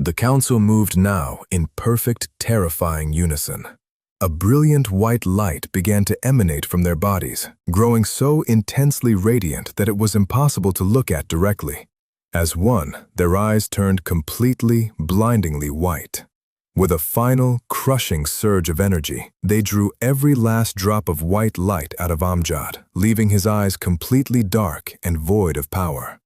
The council moved now in perfect, terrifying unison. A brilliant white light began to emanate from their bodies, growing so intensely radiant that it was impossible to look at directly. As one, their eyes turned completely, blindingly white. With a final, crushing surge of energy, they drew every last drop of white light out of Amjad, leaving his eyes completely dark and void of power.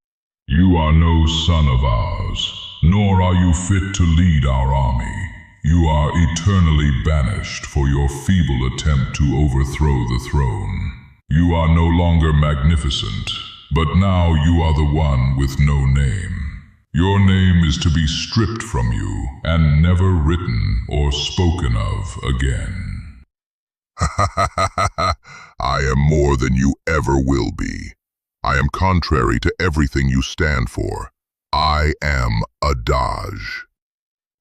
You are no son of ours, nor are you fit to lead our army. You are eternally banished for your feeble attempt to overthrow the throne. You are no longer magnificent, but now you are the one with no name. Your name is to be stripped from you and never written or spoken of again. I am more than you ever will be. I am contrary to everything you stand for. I am Adaj.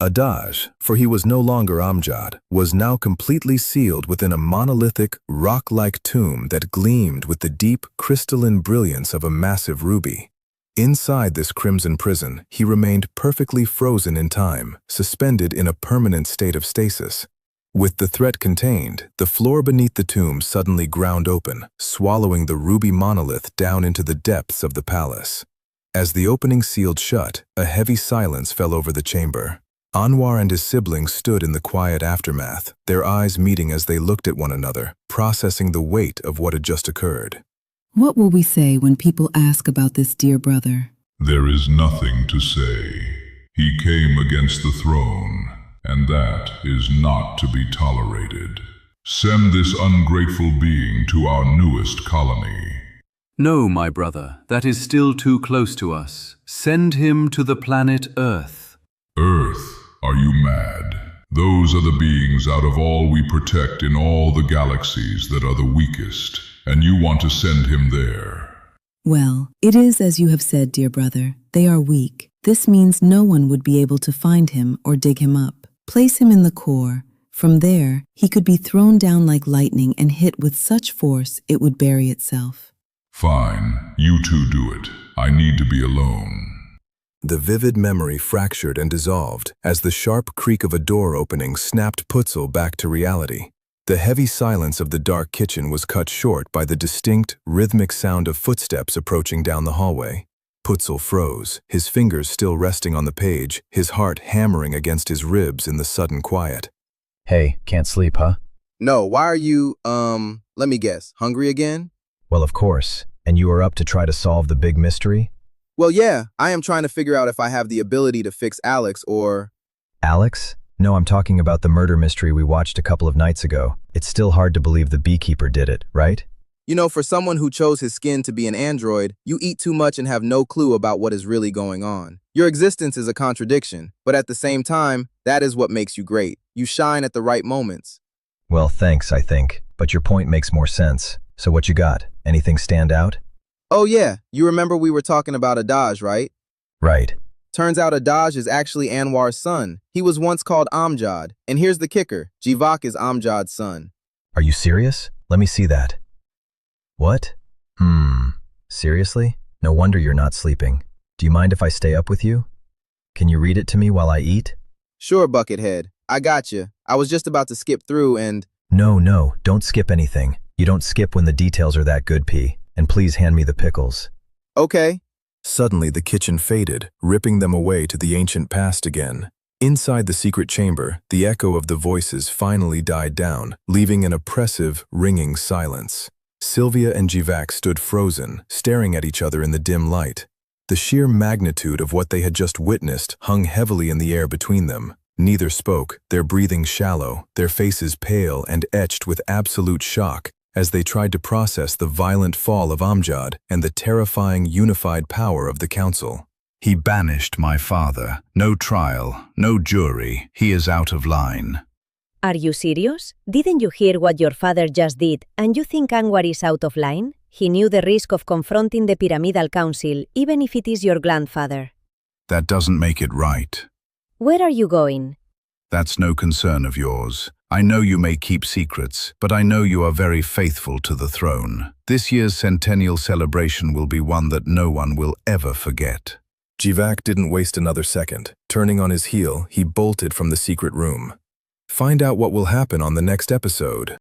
Adaj, for he was no longer Amjad, was now completely sealed within a monolithic, rock-like tomb that gleamed with the deep, crystalline brilliance of a massive ruby. Inside this crimson prison, he remained perfectly frozen in time, suspended in a permanent state of stasis. With the threat contained, the floor beneath the tomb suddenly ground open, swallowing the ruby monolith down into the depths of the palace. As the opening sealed shut, a heavy silence fell over the chamber. Anwar and his siblings stood in the quiet aftermath, their eyes meeting as they looked at one another, processing the weight of what had just occurred. What will we say when people ask about this dear brother? There is nothing to say. He came against the throne, and that is not to be tolerated. Send this ungrateful being to our newest colony. No, my brother, that is still too close to us. Send him to the planet Earth. Earth? Are you mad? Those are the beings out of all we protect in all the galaxies that are the weakest, and you want to send him there. Well, it is as you have said, dear brother. They are weak. This means no one would be able to find him or dig him up. Place him in the core. From there, he could be thrown down like lightning and hit with such force it would bury itself. Fine, you two do it. I need to be alone. The vivid memory fractured and dissolved as the sharp creak of a door opening snapped Putzle back to reality. The heavy silence of the dark kitchen was cut short by the distinct, rhythmic sound of footsteps approaching down the hallway. Putzle froze, his fingers still resting on the page, his heart hammering against his ribs in the sudden quiet. Hey, can't sleep, huh? No, why are you, let me guess, hungry again? Well, of course. And you are up to try to solve the big mystery? Well, yeah, I am trying to figure out if I have the ability to fix Alex or... Alex? No, I'm talking about the murder mystery we watched a couple of nights ago. It's still hard to believe the beekeeper did it, right? You know, for someone who chose his skin to be an android, you eat too much and have no clue about what is really going on. Your existence is a contradiction, but at the same time, that is what makes you great. You shine at the right moments. Well, thanks, I think. But your point makes more sense. So what you got? Anything stand out? Oh yeah, you remember we were talking about Adaj, right? Right. Turns out Adaj is actually Anwar's son. He was once called Amjad. And here's the kicker, Jeevak is Amjad's son. Are you serious? Let me see that. What? Seriously? No wonder you're not sleeping. Do you mind if I stay up with you? Can you read it to me while I eat? Sure, Buckethead. I got you. I was just about to skip through and... No, don't skip anything. You don't skip when the details are that good, P. And please hand me the pickles. Okay. Suddenly the kitchen faded, ripping them away to the ancient past again. Inside the secret chamber, the echo of the voices finally died down, leaving an oppressive, ringing silence. Sylvia and Jeevak stood frozen, staring at each other in the dim light. The sheer magnitude of what they had just witnessed hung heavily in the air between them. Neither spoke, their breathing shallow, their faces pale and etched with absolute shock, as they tried to process the violent fall of Amjad and the terrifying unified power of the council. He banished my father. No trial, no jury. He is out of line. Are you serious? Didn't you hear what your father just did, and you think Anwar is out of line? He knew the risk of confronting the Pyramidal Council, even if it is your grandfather. That doesn't make it right. Where are you going? That's no concern of yours. I know you may keep secrets, but I know you are very faithful to the throne. This year's centennial celebration will be one that no one will ever forget. Jeevak didn't waste another second. Turning on his heel, he bolted from the secret room. Find out what will happen on the next episode.